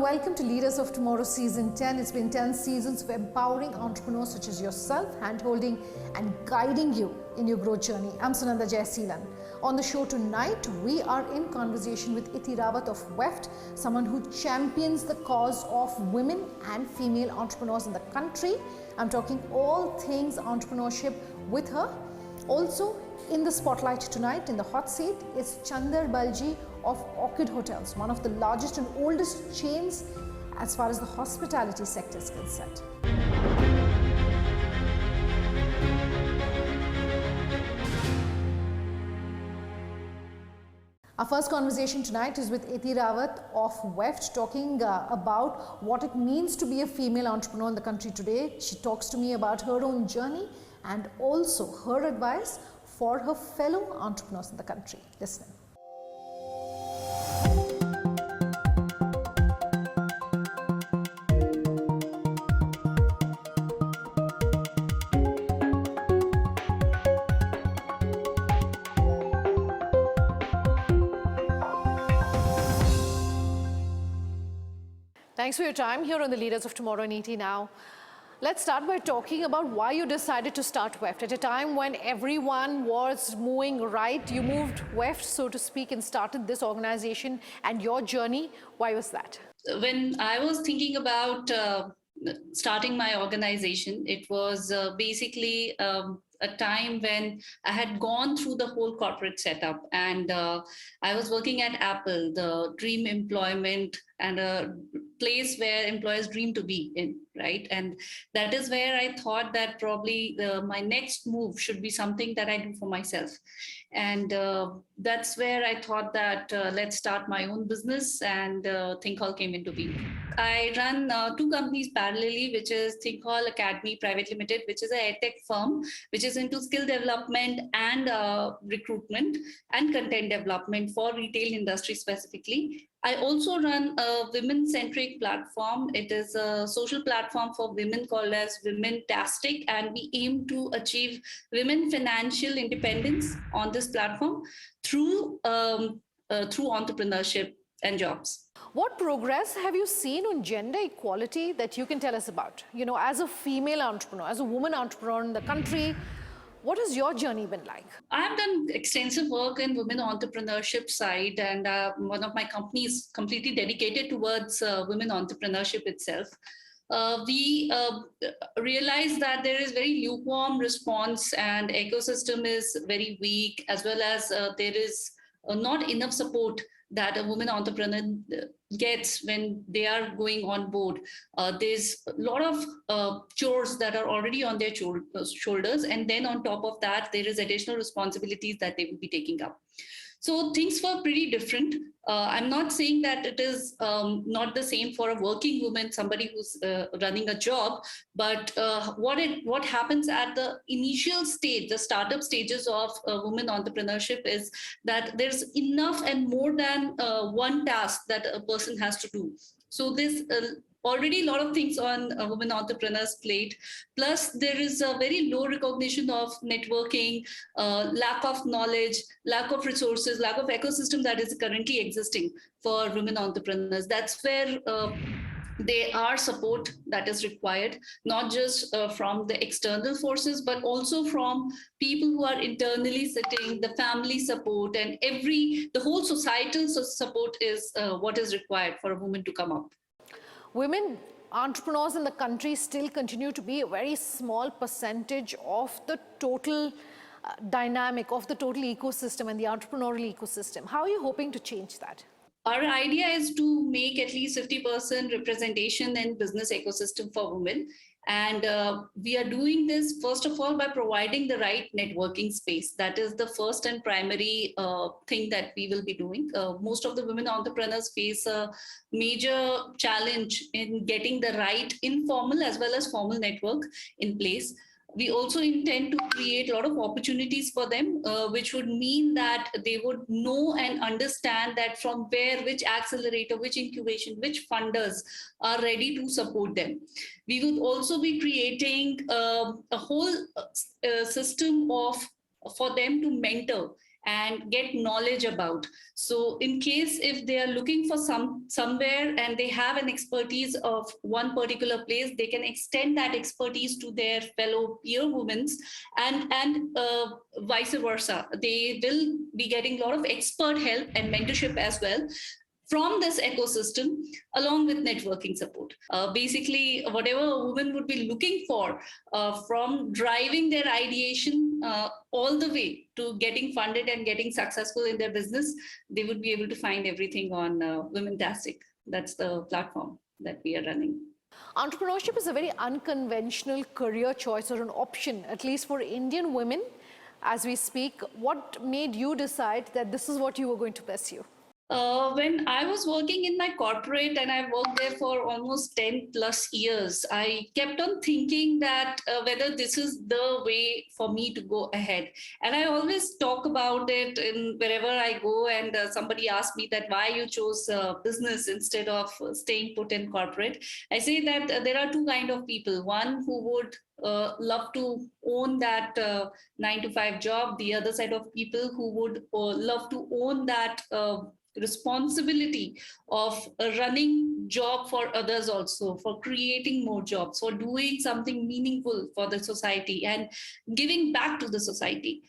welcome to Leaders of Tomorrow Season 10. It's been 10 seasons of empowering entrepreneurs such as yourself, hand-holding and guiding you in your growth journey. I'm Sunanda Jayasilan. On the show tonight, we are in conversation with Iti Rawat of WEFT, someone who champions the cause of women and female entrepreneurs in the country. I'm talking all things entrepreneurship with her. Also, in the spotlight tonight, in the hot seat, is Chander Baljee of Orchid Hotels, one of the largest and oldest chains as far as the hospitality sector is concerned. Our first conversation tonight is with Iti Rawat of WEFT, talking about what it means to be a female entrepreneur in the country today. She talks to me about her own journey and also her advice for her fellow entrepreneurs in the country. Listen. Thanks for your time here on the Leaders of Tomorrow and ET Now. Let's start by talking about why you decided to start WEFT. At a time when everyone was moving right, you moved WEFT, so to speak, and started this organization and your journey. Why was that? When I was thinking about starting my organization, it was basically a time when I had gone through the whole corporate setup, and I was working at Apple, the dream employment and a place where employers dream to be in, right? And that is where I thought that probably my next move should be something that I do for myself. And that's where I thought that let's start my own business, and ThinkAll came into being. I run two companies parallelly, which is ThinkAll Academy Private Limited, which is a edtech firm, which is into skill development and recruitment and content development for retail industry specifically. I also run a women-centric platform. It is a social platform for women called as Women-tastic, and we aim to achieve women financial independence on this platform through entrepreneurship and jobs. What progress have you seen on gender equality that you can tell us about? You know, as a female entrepreneur, as a woman entrepreneur in the country, what has your journey been like? I've done extensive work in women entrepreneurship side, and one of my companies completely dedicated towards women entrepreneurship itself. We realized that there is very lukewarm response and ecosystem is very weak, as well as there is not enough support that a woman entrepreneur gets when they are going on board. There's a lot of chores that are already on their shoulders. And then on top of that, there is additional responsibilities that they will be taking up. So things were pretty different. I'm not saying that it is not the same for a working woman, somebody who's running a job, but what happens at the initial stage, the startup stages of women entrepreneurship, is that there's enough and more than one task that a person has to do. So there's already a lot of things on a women entrepreneurs' plate. Plus, there is a very low recognition of networking, lack of knowledge, lack of resources, lack of ecosystem that is currently existing for women entrepreneurs. That's where there are support that is required, not just from the external forces, but also from people who are internally sitting, the family support, and the whole societal support is what is required for a woman to come up. Women entrepreneurs in the country still continue to be a very small percentage of the total dynamic, of the total ecosystem and the entrepreneurial ecosystem. How are you hoping to change that? Our idea is to make at least 50% representation in business ecosystem for women. And we are doing this, first of all, by providing the right networking space. That is the first and primary thing that we will be doing. Most of the women entrepreneurs face a major challenge in getting the right informal as well as formal network in place. We also intend to create a lot of opportunities for them, which would mean that they would know and understand that from where, which accelerator, which incubation, which funders are ready to support them. We would also be creating a whole system for them to mentor and get knowledge about. So in case if they are looking for somewhere and they have an expertise of one particular place, they can extend that expertise to their fellow peer women, and vice versa. They will be getting a lot of expert help and mentorship as well from this ecosystem, along with networking support. Basically, whatever a woman would be looking for, from driving their ideation all the way to getting funded and getting successful in their business, they would be able to find everything on Womentastic. That's the platform that we are running. Entrepreneurship is a very unconventional career choice or an option, at least for Indian women as we speak. What made you decide that this is what you were going to pursue? When I was working in my corporate, and I worked there for almost 10 plus years, I kept on thinking that whether this is the way for me to go ahead. And I always talk about it in wherever I go, and somebody asks me that why you chose business instead of staying put in corporate. I say that there are two kinds of people. One who would love to own that 9 to 5 job. The other side of people who would love to own that responsibility of running job for others, also for creating more jobs, for doing something meaningful for the society and giving back to the society.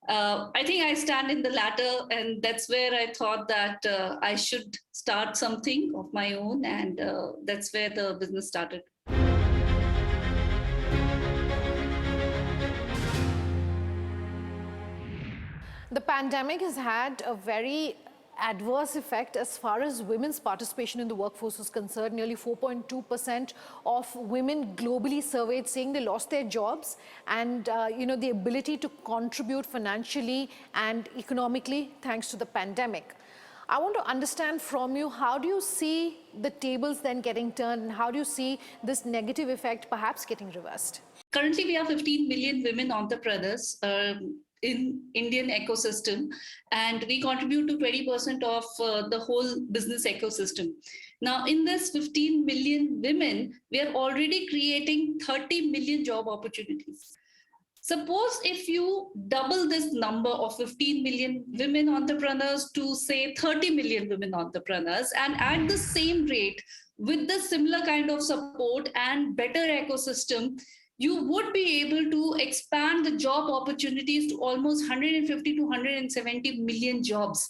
I think I stand in the latter, and that's where I thought that I should start something of my own, and that's where the business started. The pandemic has had a very adverse effect as far as women's participation in the workforce is concerned. Nearly 4.2% of women globally surveyed saying they lost their jobs, and the ability to contribute financially and economically thanks to the pandemic. I want to understand from you, how do you see the tables then getting turned, and how do you see this negative effect perhaps getting reversed? Currently, we have 15 million women entrepreneurs in Indian ecosystem, and we contribute to 20% of the whole business ecosystem. Now, in this 15 million women, we are already creating 30 million job opportunities. Suppose if you double this number of 15 million women entrepreneurs to say 30 million women entrepreneurs, and at the same rate, with the similar kind of support and better ecosystem, you would be able to expand the job opportunities to almost 150 to 170 million jobs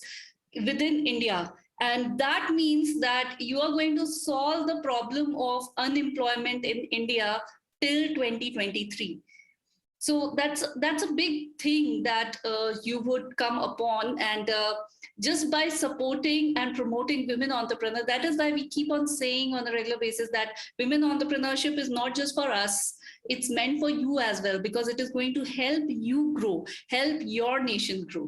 within India. And that means that you are going to solve the problem of unemployment in India till 2023. So that's a big thing that you would come upon, and just by supporting and promoting women entrepreneurs. That is why we keep on saying on a regular basis that women entrepreneurship is not just for us, it's meant for you as well, because it is going to help you grow, help your nation grow.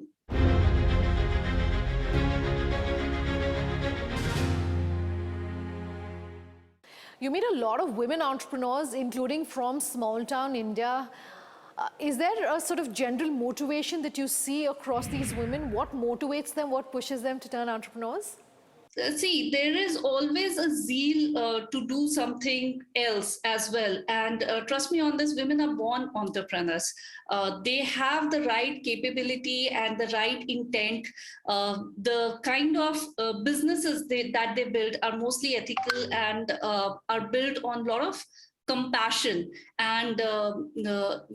You meet a lot of women entrepreneurs, including from small town India. Is there a sort of general motivation that you see across these women? What motivates them? What pushes them to turn entrepreneurs? See, there is always a zeal to do something else as well. And trust me on this, women are born entrepreneurs. They have the right capability and the right intent. The kind of businesses that they build are mostly ethical and are built on a lot of compassion and a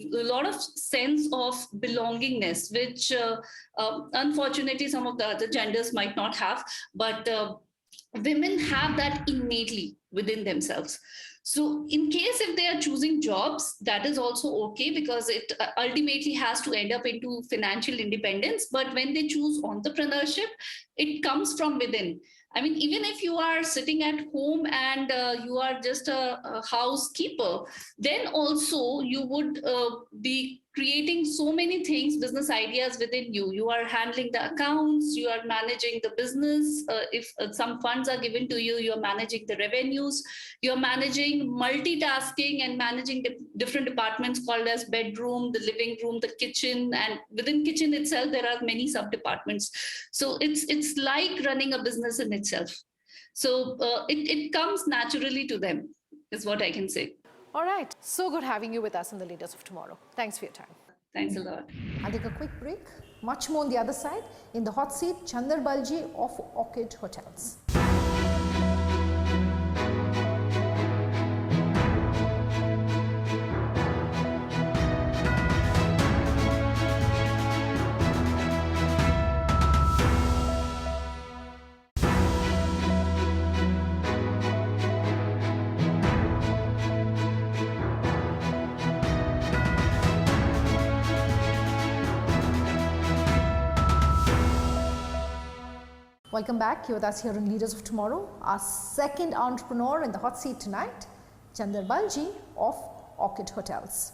lot of sense of belongingness, which unfortunately some of the other genders might not have, but women have that innately within themselves. So in case if they are choosing jobs, that is also okay, because it ultimately has to end up into financial independence. But when they choose entrepreneurship, it comes from within. I mean, even if you are sitting at home and you are just a housekeeper, then also you would be creating so many things, business ideas within you. You are handling the accounts, you are managing the business. If some funds are given to you, you are managing the revenues, you are managing multitasking and managing the different departments called as bedroom, the living room, the kitchen, and within kitchen itself, there are many sub-departments. So it's like running a business in itself. So it comes naturally to them, is what I can say. All right. So good having you with us in the Leaders of Tomorrow. Thanks for your time. Thanks a lot. I'll take a quick break. Much more on the other side. In the hot seat, Chander Baljee of Orchid Hotels. Welcome back. You're with us here on Leaders of Tomorrow. Our second entrepreneur in the hot seat tonight, Chander Baljee of Orchid Hotels.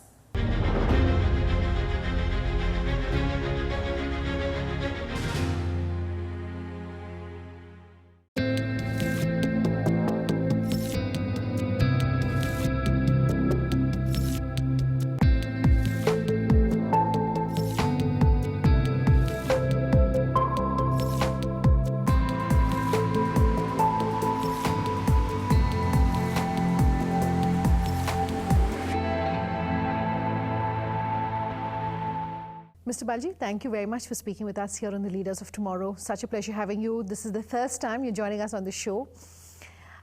Mr. Baljee, thank you very much for speaking with us here on the Leaders of Tomorrow. Such a pleasure having you. This is the first time you're joining us on the show.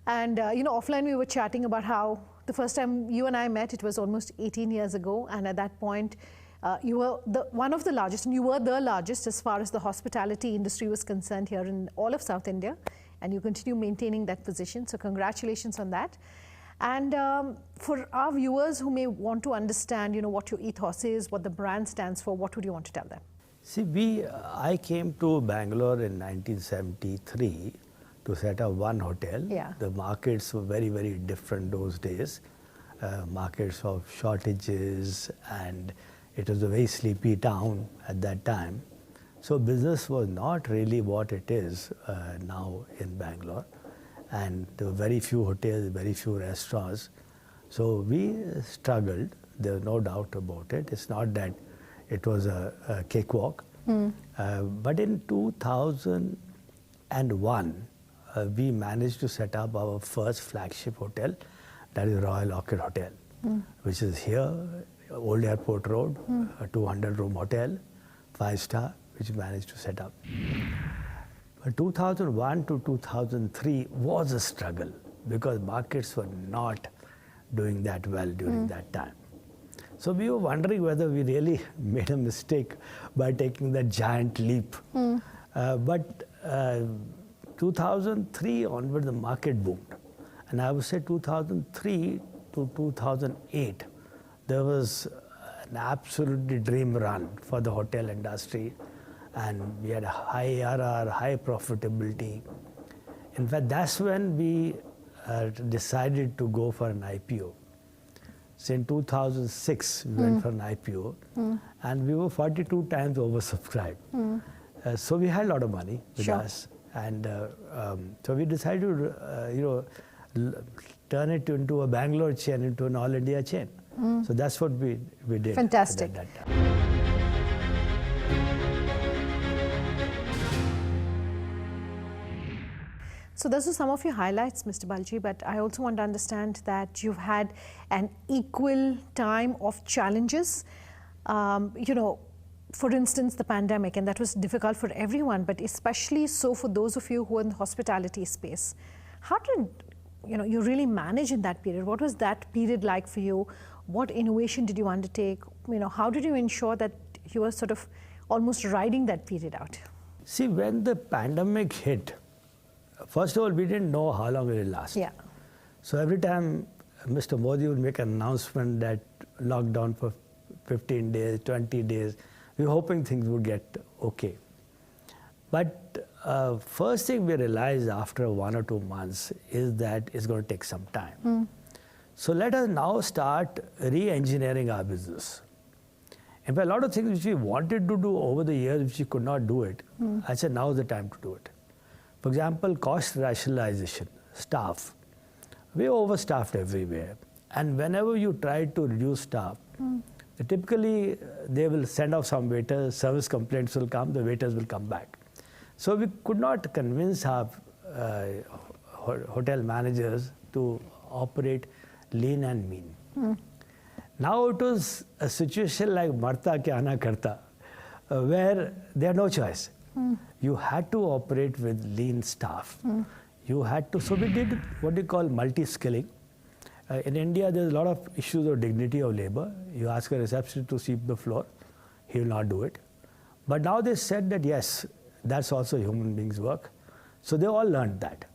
And, offline we were chatting about how the first time you and I met, it was almost 18 years ago. And at that point, you were one of the largest, and you were the largest as far as the hospitality industry was concerned here in all of South India. And you continue maintaining that position. So congratulations on that. And for our viewers who may want to understand, what your ethos is, what the brand stands for, what would you want to tell them? See, I came to Bangalore in 1973 to set up one hotel. Yeah. The markets were very, very different those days. Markets of shortages, and it was a very sleepy town at that time. So business was not really what it is now in Bangalore. And there were very few hotels, very few restaurants. So we struggled, there's no doubt about it. It's not that it was a cakewalk. But in 2001, we managed to set up our first flagship hotel, that is Royal Orchid Hotel, which is here, Old Airport Road, a 200-room hotel, 5-star, which we managed to set up. But 2001 to 2003 was a struggle because markets were not doing that well during that time. So we were wondering whether we really made a mistake by taking that giant leap. But 2003 onward, the market boomed. And I would say 2003 to 2008, there was an absolutely dream run for the hotel industry. And we had a high ARR, high profitability. In fact, that's when we decided to go for an IPO. So in 2006, we went for an IPO, and we were 42 times oversubscribed. So we had a lot of money with us, and so we decided to, turn it into a Bangalore chain, into an all-India chain. So that's what we did. Fantastic. At that time. So those are some of your highlights, Mr. Baljee, but I also want to understand that you've had an equal time of challenges. For instance, the pandemic, and that was difficult for everyone, but especially so for those of you who are in the hospitality space. How did you really manage in that period? What was that period like for you? What innovation did you undertake? How did you ensure that you were sort of almost riding that period out? See, when the pandemic hit, first of all, we didn't know how long it would last. Yeah. So every time Mr. Modi would make an announcement that lockdown for 15 days, 20 days, we were hoping things would get okay. But first thing we realized after 1 or 2 months is that it's going to take some time. So let us now start re-engineering our business. In fact, a lot of things which we wanted to do over the years, which we could not do it, I said now is the time to do it. For example, cost rationalization, staff. We are overstaffed everywhere. And whenever you try to reduce staff, typically they will send off some waiters, service complaints will come, the waiters will come back. So we could not convince our hotel managers to operate lean and mean. Now it was a situation like Marta kya na karta. where they had no choice. You had to operate with lean staff. You had to, so we did what we call multi-skilling. In India, there's a lot of issues of dignity of labor. You ask a receptionist to sweep the floor, he will not do it. But now they said that yes, that's also human beings' work. So they all learned that.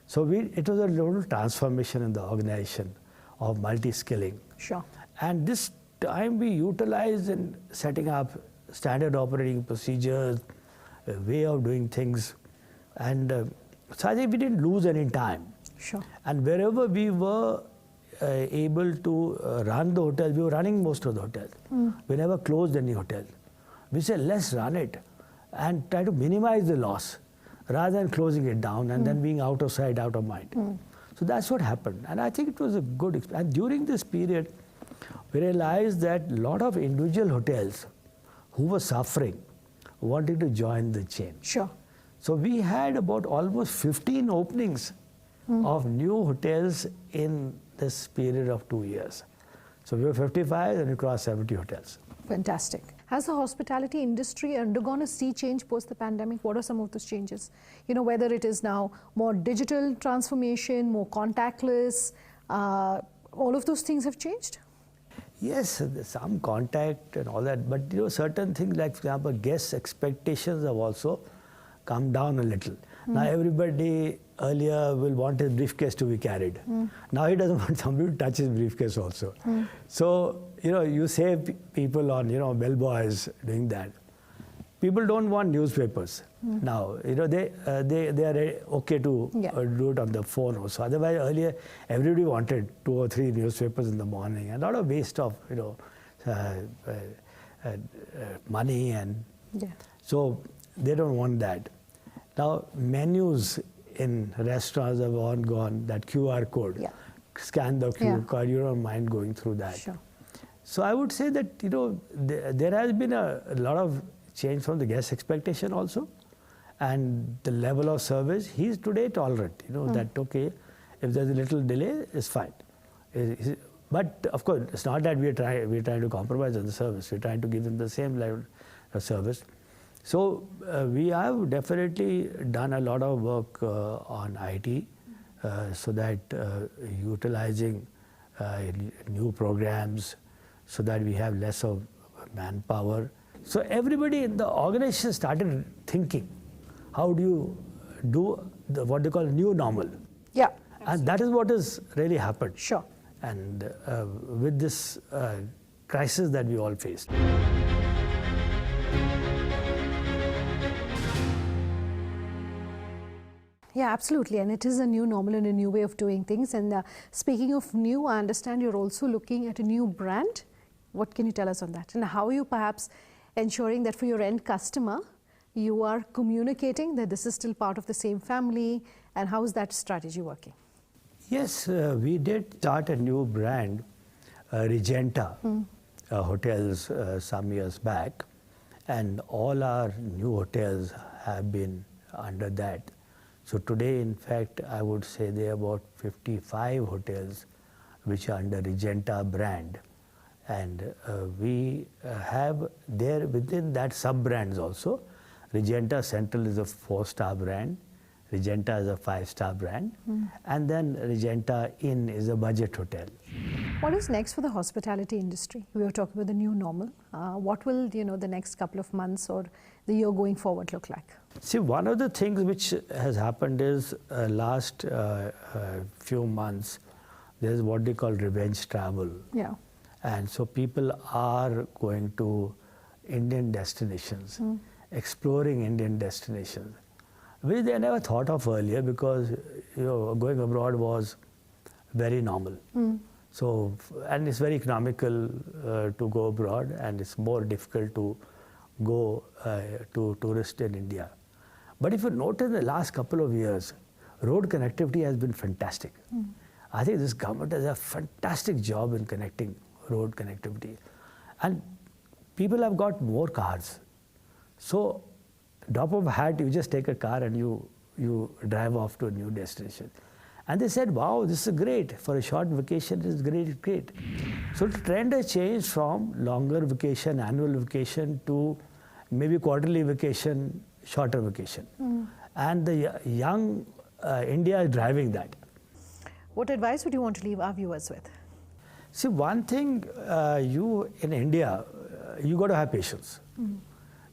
So it was a little transformation in the organization of multi-skilling. Sure. And this time we utilized in setting up standard operating procedures, a way of doing things. And so I think we didn't lose any time. Sure. And wherever we were able to run the hotel, we were running most of the hotels. We never closed any hotel. We said, let's run it and try to minimize the loss rather than closing it down and then being out of sight, out of mind. So that's what happened. And I think it was a good experience. And during this period, we realized that a lot of individual hotels who were suffering wanted to join the chain. Sure. So we had about almost 15 openings of new hotels in this period of 2 years. So we were 55 and we crossed 70 hotels. Fantastic. Has the hospitality industry undergone a sea change post the pandemic? What are some of those changes? You know, whether it is now more digital transformation, more contactless, all of those things have changed? Yes, there's some contact and all that, but you know, certain things like, for example, guest expectations have also come down a little. Now everybody earlier will want his briefcase to be carried. Now he doesn't want somebody to touch his briefcase also. So, you know, you save people on, you know, bellboys doing that. People don't want newspapers now. You know, they are okay to do it on the phone also. Otherwise, earlier everybody wanted 2 or 3 newspapers in the morning, and a lot of waste of, you know, money, and so they don't want that. Now menus in restaurants have all gone that QR code. Scan the QR code. You don't mind going through that. Sure. So I would say that, you know, there has been a lot of change from the guest expectation also, and the level of service. He's today tolerant, you know, that okay, if there's a little delay, it's fine. But of course, it's not that we're trying to compromise on the service. We're trying to give them the same level of service. So we have definitely done a lot of work on IT, so that utilizing new programs, so that we have less of manpower. So everybody in the organization started thinking, how do you do what they call new normal? Yeah. And that is what has really happened. Sure. And with this crisis that we all faced. Yeah, absolutely. And it is a new normal and a new way of doing things. And speaking of new, I understand you're also looking at a new brand. What can you tell us on that? And how are you perhaps ensuring that for your end customer, you are communicating that this is still part of the same family, and how is that strategy working? Yes, we did start a new brand, Regenta Hotels, some years back, and all our new hotels have been under that. So today, in fact, I would say there are about 55 hotels which are under Regenta brand. And we have there within that sub-brands also. Regenta Central is a 4-star brand. Regenta is a 5-star brand. And then Regenta Inn is a budget hotel. What is next for the hospitality industry? We were talking about the new normal. What will, you know, the next couple of months or the year going forward look like? See, one of the things which has happened is last few months, there's what they call revenge travel. Yeah. And so people are going to Indian destinations, exploring Indian destinations, which they never thought of earlier, because, you know, going abroad was very normal. So, and it's very economical to go abroad, and it's more difficult to go to tourist in India. But if you notice the last couple of years, road connectivity has been fantastic. I think this government does a fantastic job in connecting road connectivity. And people have got more cars. So, drop of a hat, you just take a car and you drive off to a new destination. And they said, wow, this is great. For a short vacation, this is great. So the trend has changed from longer vacation, annual vacation, to, maybe quarterly vacation, shorter vacation. And the young India is driving that. What advice would you want to leave our viewers with? See, one thing, you in India, you got to have patience.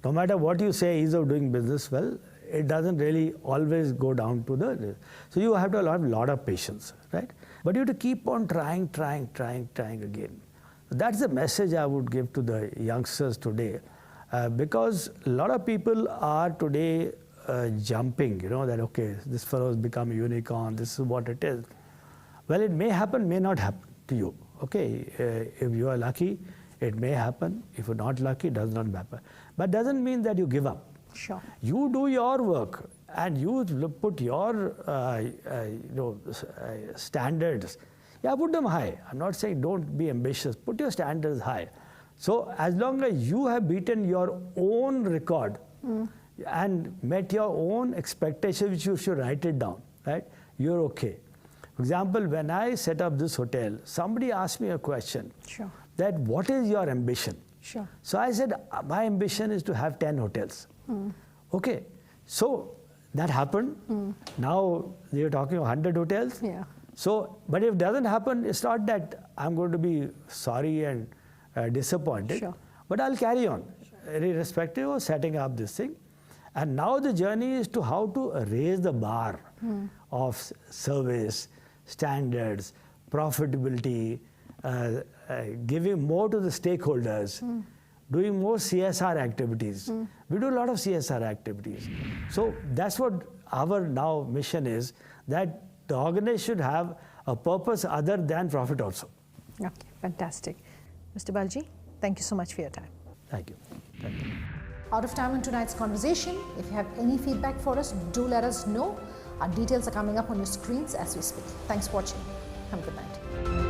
No matter what you say, ease of doing business, well, it doesn't really always go down to the. So you have to have a lot of patience, right? But you have to keep on trying again. That's the message I would give to the youngsters today, because a lot of people are today jumping, that okay, this fellow has become a unicorn, this is what it is. Well, it may happen, may not happen to you. Okay, if you are lucky, it may happen. If you're not lucky, it does not happen. But doesn't mean that you give up. Sure. You do your work and you put your standards. Yeah, put them high. I'm not saying don't be ambitious. Put your standards high. So as long as you have beaten your own record and met your own expectations, which you should write it down, right? You're okay. For example, when I set up this hotel, somebody asked me a question. Sure. That what is your ambition? Sure. So I said, my ambition is to have 10 hotels. Okay, so that happened. Now you're talking 100 hotels. Yeah. So, but if it doesn't happen, it's not that I'm going to be sorry and disappointed. Sure. But I'll carry on, irrespective of setting up this thing. And now the journey is to how to raise the bar of service, standards, profitability, giving more to the stakeholders, doing more CSR activities. We do a lot of CSR activities. So that's what our now mission is, that the organization should have a purpose other than profit also. Okay, fantastic. Mr. Baljee, thank you so much for your time. Thank you. Thank you. Out of time in tonight's conversation. If you have any feedback for us, do let us know. Our details are coming up on your screens as we speak. Thanks for watching. Have a good night.